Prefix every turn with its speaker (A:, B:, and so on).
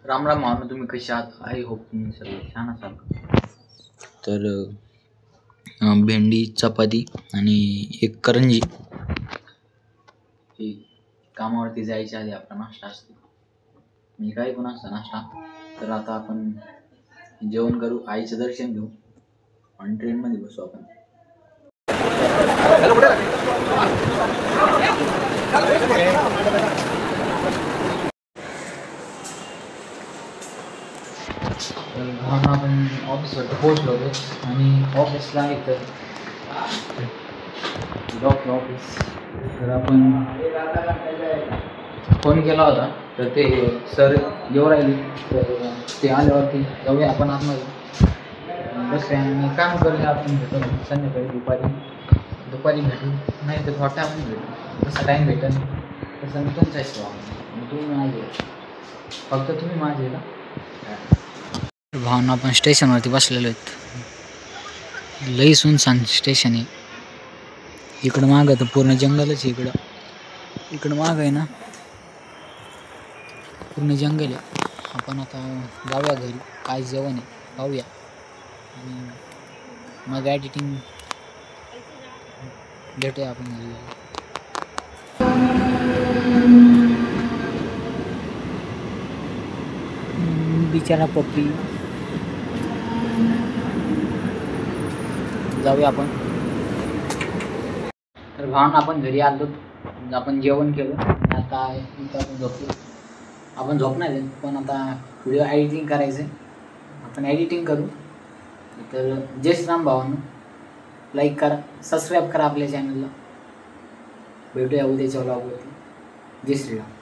A: राम राम भावना, तुम्ही कसे आहात? आय होप तुम्ही सगळे छान असाल. तर भेंडी चपाती आणि एक करंजी ही कामावरती जायच्या आधी आपला नाश्ता असतो. मी काही पण असतं नाश्ता. तर आता आपण जेवण करू, आईचं दर्शन घेऊ आणि ट्रेनमध्ये बसू आपण. तर आपण ऑफिसवरती पोहोचलो होतो आणि ऑफिसला आहे तर डॉक्टर ऑफिस. तर आपण फोन केला होता तर ते सर येऊ राहिले, तर ते आल्यावरती जाऊया आपण आतमध्ये बस आणि काम करूया. आपण भेटू संध्याकाळी दुपारी भेटू, नाही तर थोडा टाईम भेटू. जसा टाईम भेटेल तसं मी तुमचा असतो, तुम्ही माझे, फक्त तुम्ही माझे ना. भावना आपण स्टेशनवरती बसलेलो आहेत. लई सुनसान स्टेशन आहे. इकडं मागं तर पूर्ण जंगलच आहे. इकडं मागं आहे ना पूर्ण जंगल आहे. आपण आता जाऊया घरी, काय जेवण आहे पाहूया आणि मग एडिटिंग भेटूया आपण घरी. बिचारा पप्पी, जाऊया आपण. तर भावना आपण घरी आलो, आपण जेवण केलं, आता आपण झोपलो. आपण झोपणार आहे पण आता व्हिडिओ एडिटिंग करायचं आहे, आपण एडिटिंग करू. तर जय श्रीराम भावांनो, लाईक करा, सबस्क्राईब करा आपल्या चॅनलला. भेटूया उद्याच्या व्लॉगवरती. जय श्रीराम.